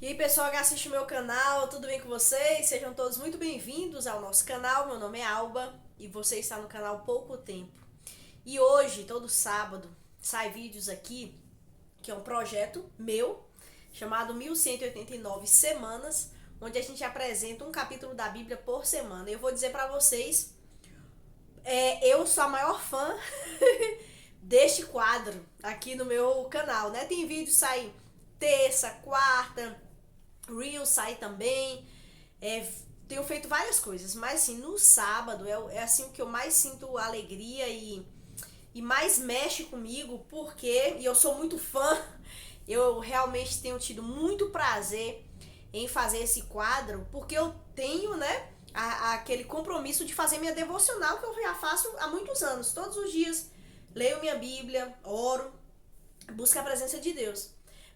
E aí, pessoal que assiste o meu canal, tudo bem com vocês? Sejam todos muito bem-vindos ao nosso canal. Meu nome é Alba e você está no canal há pouco tempo. E hoje, todo sábado, sai vídeos aqui, que é um projeto meu, chamado 1189 Semanas, onde a gente apresenta um capítulo da Bíblia por semana. Eu vou dizer para vocês, eu sou a maior fã deste quadro aqui no meu canal, né? Tem vídeo sai terça, quarta, Reels sai também. É, tenho feito várias coisas, mas assim, no sábado é assim o que eu mais sinto alegria e mais mexe comigo, porque, e eu sou muito fã, eu realmente tenho tido muito prazer em fazer esse quadro, porque eu tenho, né, aquele compromisso de fazer minha devocional que eu já faço há muitos anos. Todos os dias leio minha Bíblia, oro, busco a presença de Deus.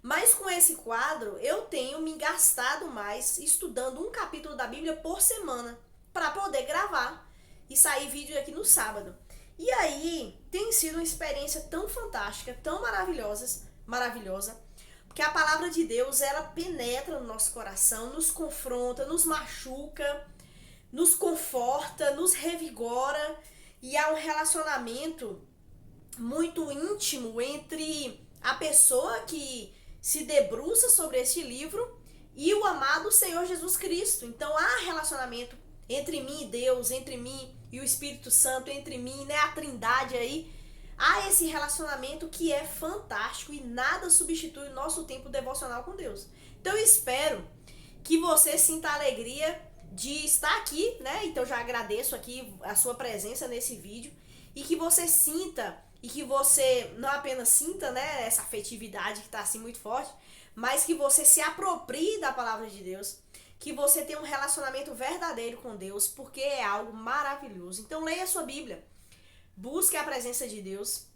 Mas com esse quadro, eu tenho me gastado mais estudando um capítulo da Bíblia por semana para poder gravar e sair vídeo aqui no sábado. E aí, tem sido uma experiência tão fantástica, tão maravilhosa, porque a palavra de Deus, ela penetra no nosso coração, nos confronta, nos machuca, nos conforta, nos revigora e há um relacionamento muito íntimo entre a pessoa que se debruça sobre este livro e o amado Senhor Jesus Cristo. Então há relacionamento entre mim e Deus, entre mim e o Espírito Santo, entre mim, né, a Trindade aí. Há esse relacionamento que é fantástico e nada substitui o nosso tempo devocional com Deus. Então eu espero que você sinta a alegria de estar aqui, né? Então já agradeço aqui a sua presença nesse vídeo e que você sinta e que você não apenas sinta, né, essa afetividade que está assim muito forte, mas que você se aproprie da palavra de Deus, que você tenha um relacionamento verdadeiro com Deus, porque é algo maravilhoso. Então leia a sua Bíblia, busque a presença de Deus,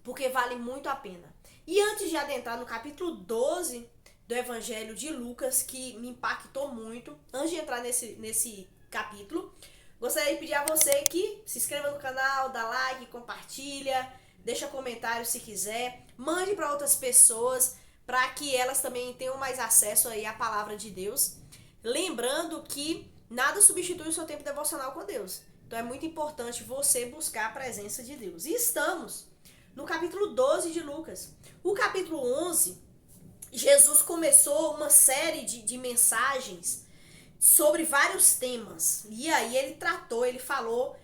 porque vale muito a pena. E antes de adentrar no capítulo 12 do Evangelho de Lucas, que me impactou muito, antes de entrar nesse capítulo, gostaria de pedir a você que se inscreva no canal, dá like, compartilha, deixa comentário se quiser, mande para outras pessoas para que elas também tenham mais acesso aí à palavra de Deus. Lembrando que nada substitui o seu tempo devocional com Deus. Então é muito importante você buscar a presença de Deus. E estamos no capítulo 12 de Lucas. O capítulo 11, Jesus começou uma série de mensagens sobre vários temas. E aí ele falou,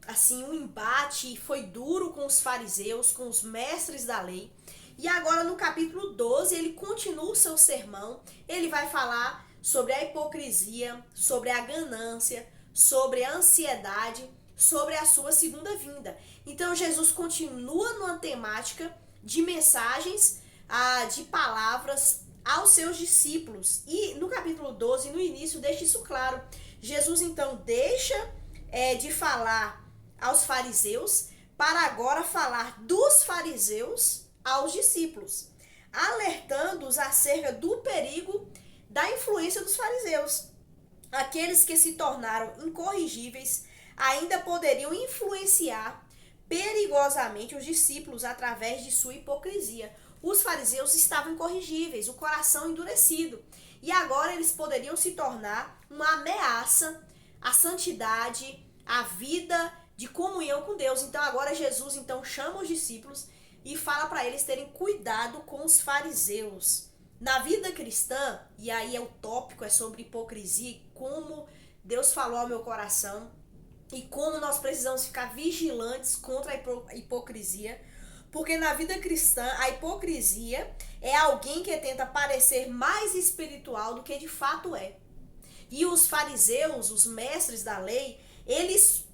assim, um embate, foi duro com os fariseus, com os mestres da lei. E agora no capítulo 12 ele continua o seu sermão, ele vai falar sobre a hipocrisia, sobre a ganância, sobre a ansiedade, sobre a sua segunda vinda. Então Jesus continua numa temática de mensagens, de palavras aos seus discípulos. E no capítulo 12, no início, deixa isso claro. Jesus então deixa de falar aos fariseus para agora falar dos fariseus aos discípulos, alertando-os acerca do perigo da influência dos fariseus. Aqueles que se tornaram incorrigíveis ainda poderiam influenciar perigosamente os discípulos através de sua hipocrisia. Os fariseus estavam incorrigíveis, o coração endurecido. E agora eles poderiam se tornar uma ameaça à santidade, à vida de comunhão com Deus. Então agora Jesus então chama os discípulos e fala para eles terem cuidado com os fariseus. Na vida cristã, e aí o tópico é sobre hipocrisia, como Deus falou ao meu coração e como nós precisamos ficar vigilantes contra a hipocrisia. Porque na vida cristã, a hipocrisia é alguém que tenta parecer mais espiritual do que de fato é. E os fariseus, os mestres da lei, eles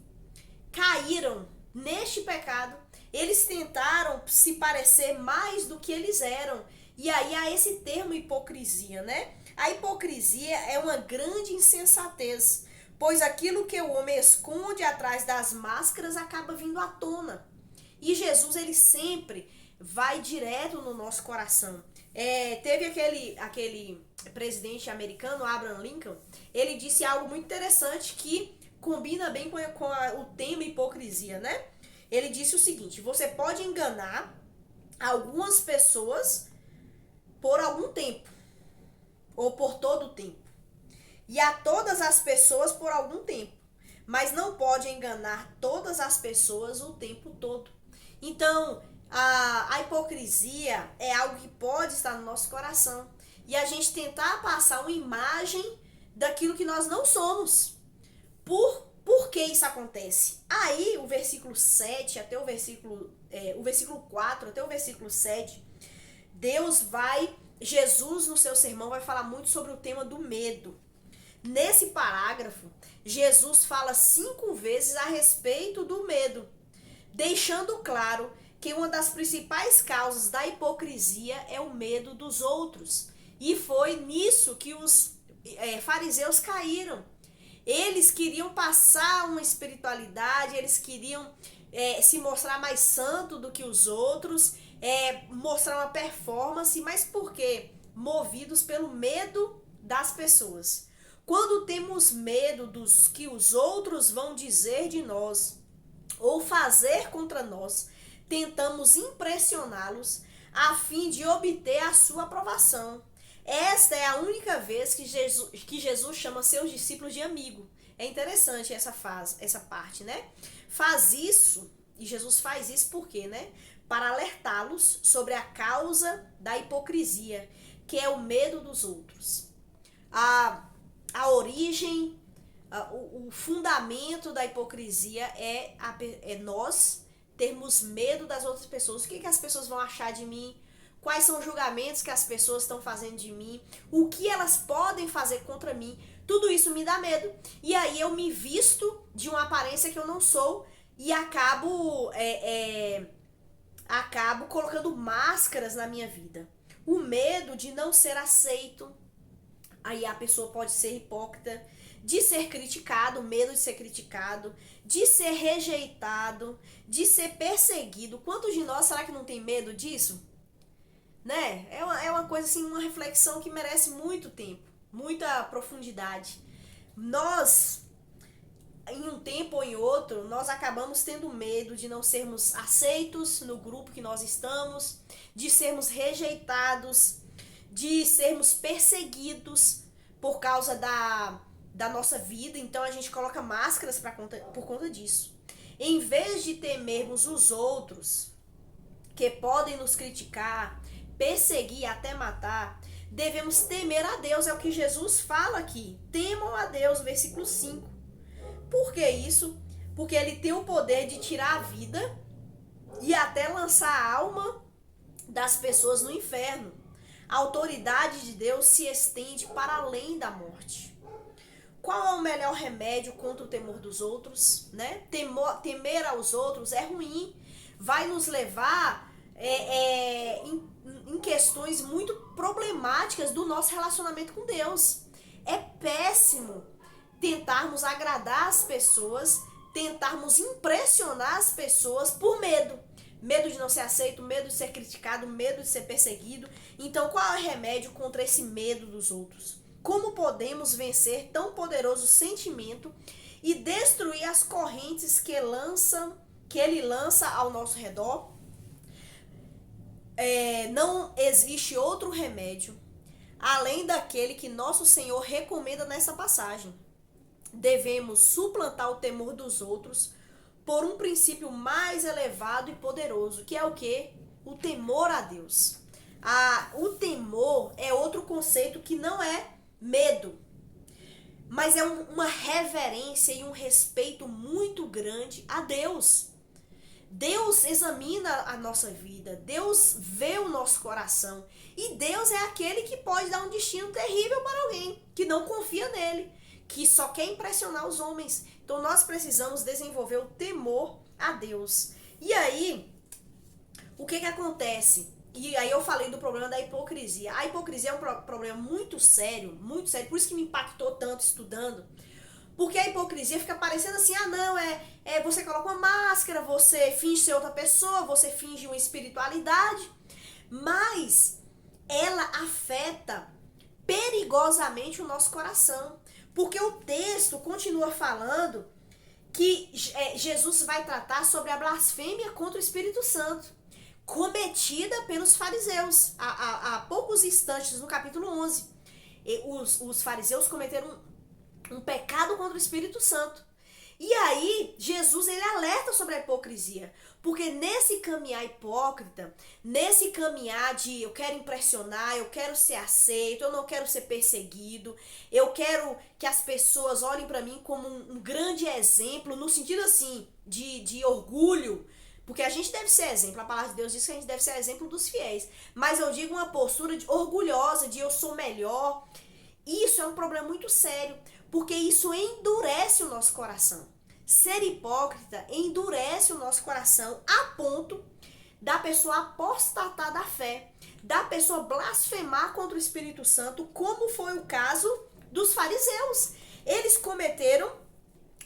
caíram neste pecado. Eles tentaram se parecer mais do que eles eram. E aí há esse termo hipocrisia, né? A hipocrisia é uma grande insensatez, pois aquilo que o homem esconde atrás das máscaras acaba vindo à tona. E Jesus, ele sempre vai direto no nosso coração. Teve aquele presidente americano, Abraham Lincoln, ele disse algo muito interessante que combina bem com o tema hipocrisia, né? Ele disse o seguinte: você pode enganar algumas pessoas por algum tempo, ou por todo o tempo, e a todas as pessoas por algum tempo, mas não pode enganar todas as pessoas o tempo todo. Então, a hipocrisia é algo que pode estar no nosso coração e a gente tentar passar uma imagem daquilo que nós não somos. Por que isso acontece? Aí, o versículo 7 até o versículo 4 até o versículo 7, Jesus no seu sermão vai falar muito sobre o tema do medo. Nesse parágrafo, Jesus fala 5 vezes a respeito do medo, deixando claro que uma das principais causas da hipocrisia é o medo dos outros. E foi nisso que os fariseus caíram. Eles queriam passar uma espiritualidade, eles queriam se mostrar mais santo do que os outros, mostrar uma performance, mas por quê? Movidos pelo medo das pessoas. Quando temos medo dos que os outros vão dizer de nós ou fazer contra nós, tentamos impressioná-los a fim de obter a sua aprovação. Esta é a única vez que Jesus chama seus discípulos de amigo. É interessante essa parte, né? Faz isso, e Jesus faz isso por quê, né? Para alertá-los sobre a causa da hipocrisia, que é o medo dos outros. A origem, o fundamento da hipocrisia é nós termos medo das outras pessoas. O que as pessoas vão achar de mim? Quais são os julgamentos que as pessoas estão fazendo de mim? O que elas podem fazer contra mim? Tudo isso me dá medo. E aí eu me visto de uma aparência que eu não sou e acabo colocando máscaras na minha vida. O medo de não ser aceito. Aí a pessoa pode ser hipócrita, de ser criticado, medo de ser criticado, de ser rejeitado, de ser perseguido. Quantos de nós será que não tem medo disso? Né? É uma coisa assim, uma reflexão que merece muito tempo, muita profundidade. Nós, em um tempo ou em outro, nós acabamos tendo medo de não sermos aceitos no grupo que nós estamos, de sermos rejeitados, de sermos perseguidos por causa da nossa vida. Então a gente coloca máscaras por conta disso. Em vez de temermos os outros, que podem nos criticar, perseguir, até matar, devemos temer a Deus. É o que Jesus fala aqui. Temam a Deus, versículo 5. Por que isso? Porque ele tem o poder de tirar a vida e até lançar a alma das pessoas no inferno. A autoridade de Deus se estende para além da morte. Qual é o melhor remédio contra o temor dos outros? Né? Temer aos outros é ruim. Vai nos levar em questões muito problemáticas do nosso relacionamento com Deus. É péssimo tentarmos agradar as pessoas, tentarmos impressionar as pessoas por medo. Medo de não ser aceito, medo de ser criticado, medo de ser perseguido. Então, qual é o remédio contra esse medo dos outros? Como podemos vencer tão poderoso sentimento e destruir as correntes que ele lança ao nosso redor? Não existe outro remédio além daquele que nosso Senhor recomenda nessa passagem. Devemos suplantar o temor dos outros por um princípio mais elevado e poderoso, que é o quê? O temor a Deus. O temor é outro conceito que não é medo, mas é uma reverência e um respeito muito grande a Deus. Deus examina a nossa vida, Deus vê o nosso coração e Deus é aquele que pode dar um destino terrível para alguém que não confia nele, que só quer impressionar os homens. Então nós precisamos desenvolver o temor a Deus. E aí, o que acontece? E aí eu falei do problema da hipocrisia. A hipocrisia é um problema muito sério, por isso que me impactou tanto estudando. Porque a hipocrisia fica parecendo assim, você coloca uma máscara, você finge ser outra pessoa, você finge uma espiritualidade, mas ela afeta perigosamente o nosso coração. Porque o texto continua falando que Jesus vai tratar sobre a blasfêmia contra o Espírito Santo, cometida pelos fariseus, há poucos instantes no capítulo 11. os fariseus cometeram um pecado contra o Espírito Santo. E aí, Jesus, ele alerta sobre a hipocrisia. Porque nesse caminhar hipócrita, nesse caminhar de eu quero impressionar, eu quero ser aceito, eu não quero ser perseguido, eu quero que as pessoas olhem para mim como um grande exemplo, no sentido assim, de orgulho, porque a gente deve ser exemplo, a palavra de Deus diz que a gente deve ser exemplo dos fiéis. Mas eu digo uma postura orgulhosa, de eu sou melhor. Isso é um problema muito sério, porque isso endurece o nosso coração. Ser hipócrita endurece o nosso coração a ponto da pessoa apostatar da fé, da pessoa blasfemar contra o Espírito Santo, como foi o caso dos fariseus. Eles cometeram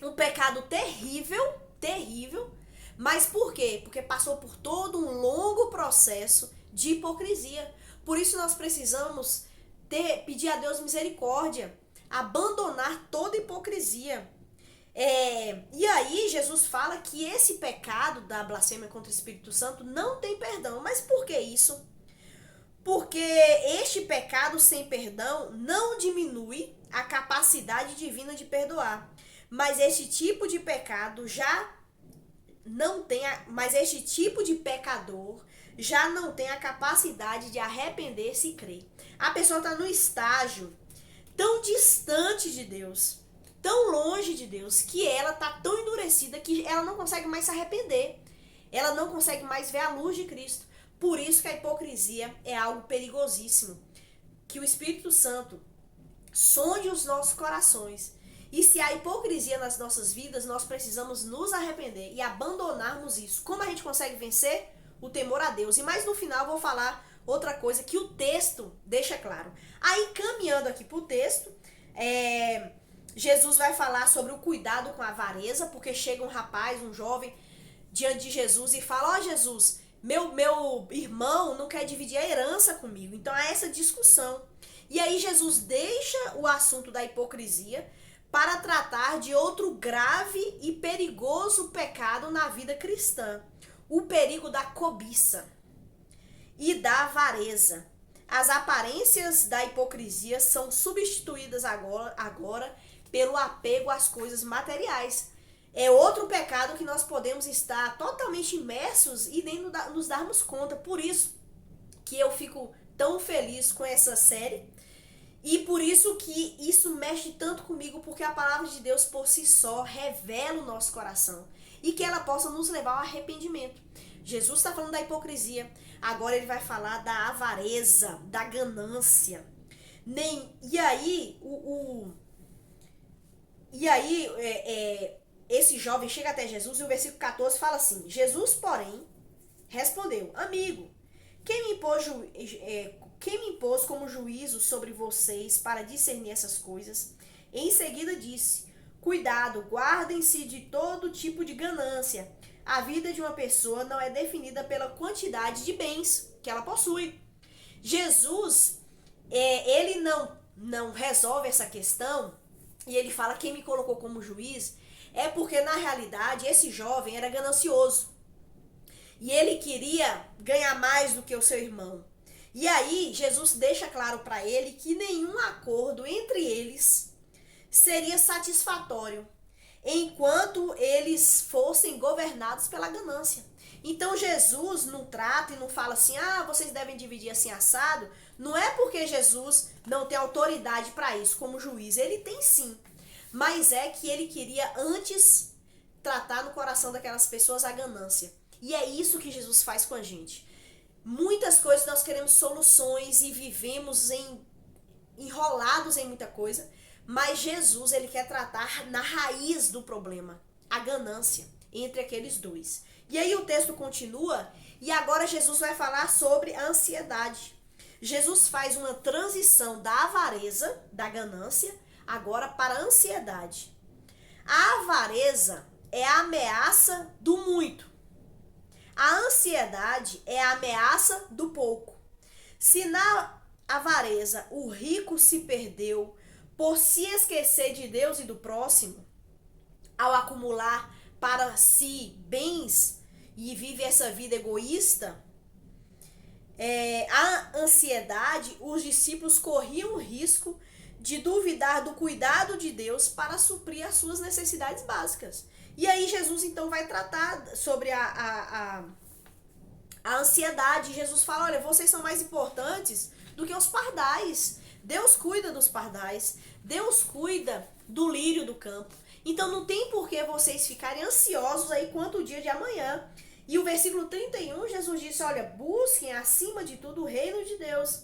um pecado terrível, terrível, mas por quê? Porque passou por todo um longo processo de hipocrisia. Por isso nós precisamos pedir a Deus misericórdia, abandonar toda hipocrisia. E aí Jesus fala que esse pecado da blasfêmia contra o Espírito Santo não tem perdão. Mas por que isso? Porque este pecado sem perdão não diminui a capacidade divina de perdoar. Mas este tipo de pecado já não tem, mas este tipo de pecador já não tem a capacidade de arrepender-se e crer. A pessoa está no estágio tão distante de Deus, tão longe de Deus, que ela está tão endurecida que ela não consegue mais se arrepender. Ela não consegue mais ver a luz de Cristo. Por isso que a hipocrisia é algo perigosíssimo. Que o Espírito Santo sonde os nossos corações. E se há hipocrisia nas nossas vidas, nós precisamos nos arrepender e abandonarmos isso. Como a gente consegue vencer? O temor a Deus. E mais no final eu vou falar outra coisa que o texto deixa claro. Aí, caminhando aqui para o texto, Jesus vai falar sobre o cuidado com a avareza, porque chega um rapaz, um jovem, diante de Jesus e fala: ó, Jesus, meu irmão não quer dividir a herança comigo. Então há essa discussão. E aí Jesus deixa o assunto da hipocrisia para tratar de outro grave e perigoso pecado na vida cristã. O perigo da cobiça e da avareza. As aparências da hipocrisia são substituídas agora pelo apego às coisas materiais. É outro pecado que nós podemos estar totalmente imersos e nem nos darmos conta. Por isso que eu fico tão feliz com essa série. E por isso que isso mexe tanto comigo, porque a palavra de Deus por si só revela o nosso coração. E que ela possa nos levar ao arrependimento. Jesus está falando da hipocrisia. Agora ele vai falar da avareza, da ganância. E aí, esse jovem chega até Jesus e o versículo 14 fala assim: Jesus, porém, respondeu: amigo, quem me impôs como juízo sobre vocês para discernir essas coisas? Em seguida disse: cuidado, guardem-se de todo tipo de ganância. A vida de uma pessoa não é definida pela quantidade de bens que ela possui. Jesus, ele não resolve essa questão, e ele fala: quem me colocou como juiz, é porque na realidade esse jovem era ganancioso. E ele queria ganhar mais do que o seu irmão. E aí Jesus deixa claro para ele que nenhum acordo entre eles seria satisfatório enquanto eles fossem governados pela ganância. Então Jesus não trata e não fala assim: vocês devem dividir assim assado. Não é porque Jesus não tem autoridade para isso como juiz. Ele tem sim. Mas é que ele queria antes tratar no coração daquelas pessoas a ganância. E é isso que Jesus faz com a gente. Muitas coisas nós queremos soluções e vivemos enrolados em muita coisa. Mas Jesus, ele quer tratar na raiz do problema, a ganância entre aqueles dois. E aí o texto continua e agora Jesus vai falar sobre a ansiedade. Jesus faz uma transição da avareza, da ganância, agora para a ansiedade. A avareza é a ameaça do muito. A ansiedade é a ameaça do pouco. Se na avareza o rico se perdeu por se esquecer de Deus e do próximo, ao acumular para si bens e vive essa vida egoísta, A ansiedade, os discípulos corriam o risco de duvidar do cuidado de Deus para suprir as suas necessidades básicas. E aí Jesus então vai tratar sobre a ansiedade. Jesus fala, olha, vocês são mais importantes do que os pardais. Deus cuida dos pardais, Deus cuida do lírio do campo. Então não tem por que vocês ficarem ansiosos aí quanto o dia de amanhã. E o versículo 31, Jesus disse, olha, busquem acima de tudo o reino de Deus.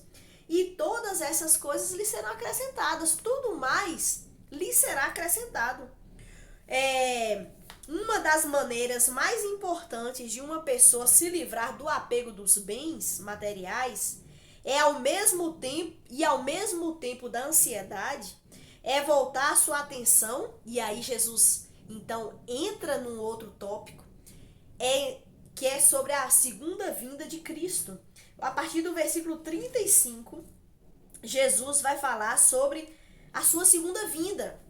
E todas essas coisas lhes serão acrescentadas. Tudo mais lhes será acrescentado. Uma das maneiras mais importantes de uma pessoa se livrar do apego dos bens materiais ao mesmo tempo da ansiedade, é voltar a sua atenção, e aí Jesus então entra num outro tópico, que é sobre a segunda vinda de Cristo. A partir do versículo 35, Jesus vai falar sobre a sua segunda vinda.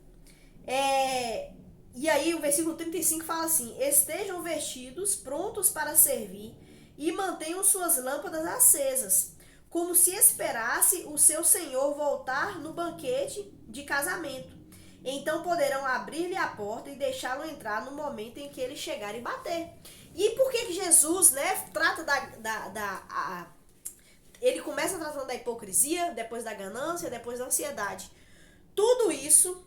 E aí o versículo 35 fala assim, estejam vestidos, prontos para servir, e mantenham suas lâmpadas acesas, como se esperasse o seu senhor voltar no banquete de casamento. Então poderão abrir-lhe a porta e deixá-lo entrar no momento em que ele chegar e bater. E por que Jesus, trata ele começa tratando da hipocrisia, depois da ganância, depois da ansiedade. Tudo isso,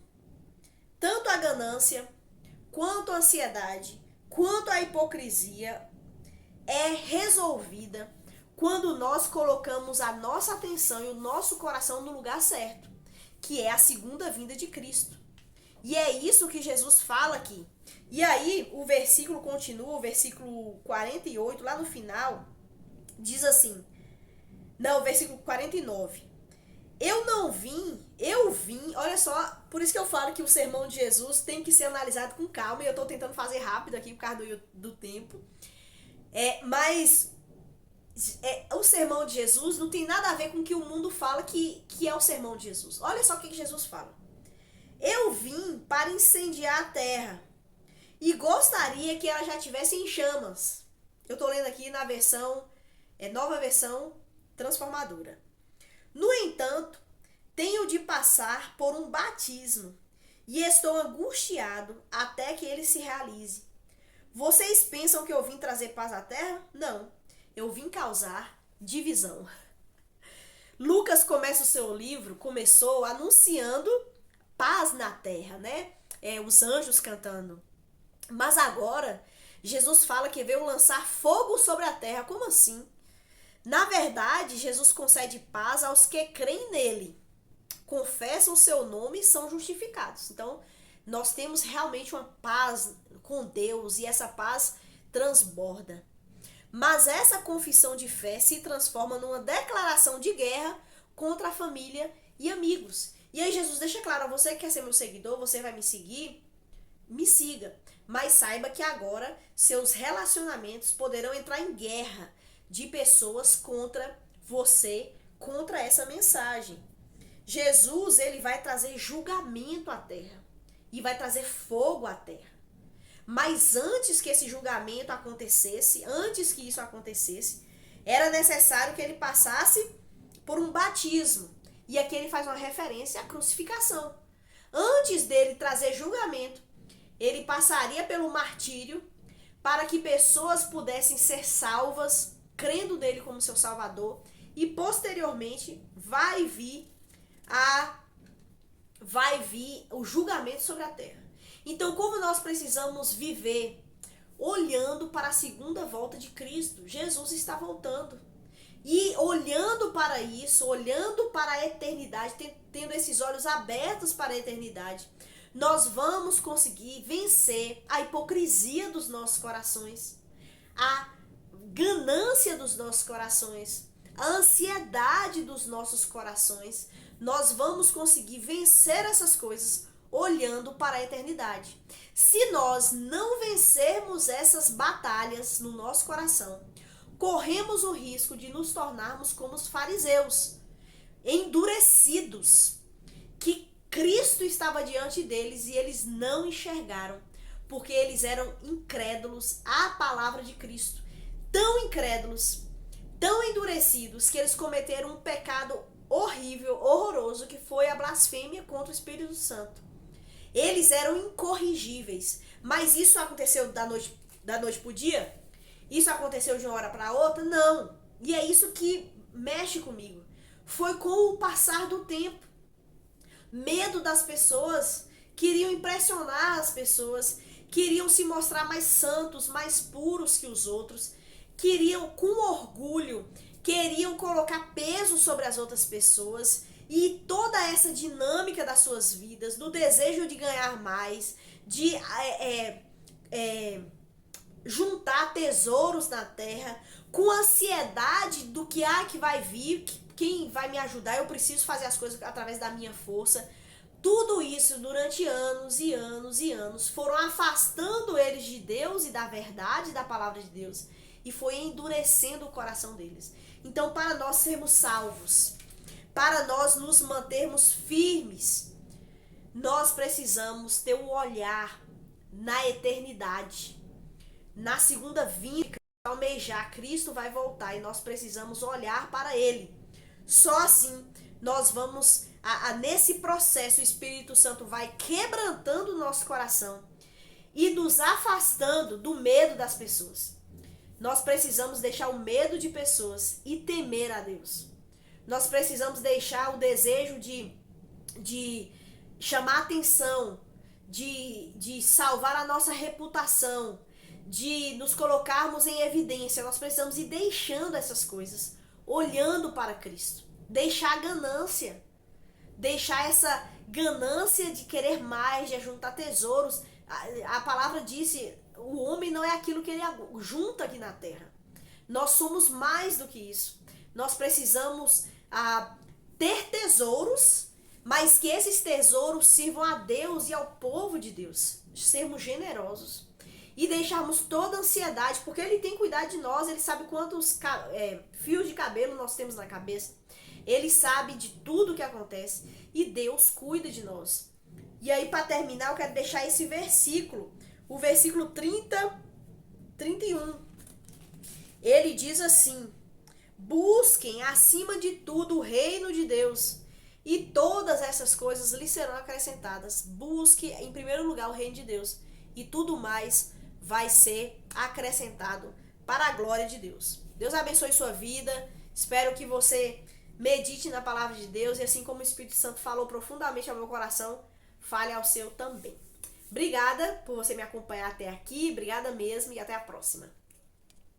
tanto a ganância, quanto a ansiedade, quanto a hipocrisia, é resolvida quando nós colocamos a nossa atenção e o nosso coração no lugar certo, que é a segunda vinda de Cristo. E é isso que Jesus fala aqui. E aí o versículo continua, o versículo 48, lá no final, diz assim, não, versículo 49. Eu vim, olha só, por isso que eu falo que o sermão de Jesus tem que ser analisado com calma, e eu tô tentando fazer rápido aqui por causa do tempo. Mas o sermão de Jesus não tem nada a ver com o que o mundo fala que é o sermão de Jesus. Olha só o que Jesus fala. Eu vim para incendiar a terra e gostaria que ela já tivesse em chamas. Eu tô lendo aqui na versão, nova versão transformadora. No entanto, tenho de passar por um batismo e estou angustiado até que ele se realize. Vocês pensam que eu vim trazer paz à terra? Não, eu vim causar divisão. Lucas começou anunciando paz na terra, os anjos cantando. Mas agora, Jesus fala que veio lançar fogo sobre a terra. Como assim? Na verdade, Jesus concede paz aos que creem nele, confessam o seu nome e são justificados. Então, nós temos realmente uma paz com Deus e essa paz transborda. Mas essa confissão de fé se transforma numa declaração de guerra contra a família e amigos. E aí Jesus deixa claro, você que quer ser meu seguidor, você vai me seguir? Me siga. Mas saiba que agora seus relacionamentos poderão entrar em guerra de pessoas contra você, contra essa mensagem. Jesus, ele vai trazer julgamento à terra e vai trazer fogo à terra. Mas antes que esse julgamento acontecesse, antes que isso acontecesse, era necessário que ele passasse por um batismo. E aqui ele faz uma referência à crucificação. Antes dele trazer julgamento, ele passaria pelo martírio para que pessoas pudessem ser salvas, crendo nele como seu salvador, e posteriormente vai vir o julgamento sobre a terra. Então, como nós precisamos viver olhando para a segunda volta de Cristo? Jesus está voltando. E olhando para isso, olhando para a eternidade, tendo esses olhos abertos para a eternidade, nós vamos conseguir vencer a hipocrisia dos nossos corações, a ganância dos nossos corações, a ansiedade dos nossos corações. Nós vamos conseguir vencer essas coisas olhando para a eternidade. Se nós não vencermos essas batalhas no nosso coração, corremos o risco de nos tornarmos como os fariseus, endurecidos, que Cristo estava diante deles e eles não enxergaram, porque eles eram incrédulos à palavra de Cristo. Tão incrédulos tão endurecidos que eles cometeram um pecado horrível, horroroso, que foi a blasfêmia contra o Espírito Santo. Eles eram incorrigíveis, mas isso aconteceu da noite pro dia? Isso aconteceu de uma hora para outra? Não. E é isso que mexe comigo. Foi com o passar do tempo. Medo das pessoas, queriam impressionar as pessoas, queriam se mostrar mais santos, mais puros que os outros, queriam com orgulho, queriam colocar peso sobre as outras pessoas, e toda essa dinâmica das suas vidas, do desejo de ganhar mais, de juntar tesouros na terra, com ansiedade do que que vai vir, quem vai me ajudar, eu preciso fazer as coisas através da minha força. Tudo isso durante anos e anos e anos foram afastando eles de Deus e da verdade da palavra de Deus, e foi endurecendo o coração deles. Então, para nós sermos salvos, para nós nos mantermos firmes, nós precisamos ter um olhar na eternidade, na segunda vinda. Almejar, Cristo vai voltar e nós precisamos olhar para Ele. Só assim nós vamos, nesse processo, o Espírito Santo vai quebrantando o nosso coração e nos afastando do medo das pessoas. Nós precisamos deixar o medo de pessoas e temer a Deus. Nós precisamos deixar o desejo de chamar atenção, de salvar a nossa reputação, de nos colocarmos em evidência. Nós precisamos ir deixando essas coisas, olhando para Cristo. Deixar a ganância, deixar essa ganância de querer mais, de juntar tesouros. A palavra disse, o homem não é aquilo que ele junta aqui na terra. Nós somos mais do que isso. Nós precisamos ter tesouros, mas que esses tesouros sirvam a Deus e ao povo de Deus. Sermos generosos e deixarmos toda a ansiedade, porque Ele tem cuidado de nós. Ele sabe quantos fios de cabelo nós temos na cabeça. Ele sabe de tudo que acontece e Deus cuida de nós. E aí, para terminar, eu quero deixar esse versículo, o versículo 31. Ele diz assim: busquem acima de tudo o reino de Deus, e todas essas coisas lhe serão acrescentadas. Busque em primeiro lugar o reino de Deus, e tudo mais vai ser acrescentado para a glória de Deus. Deus abençoe sua vida. Espero que você medite na palavra de Deus, e assim como o Espírito Santo falou profundamente ao meu coração, fale ao seu também. Obrigada por você me acompanhar até aqui, obrigada mesmo, e até a próxima.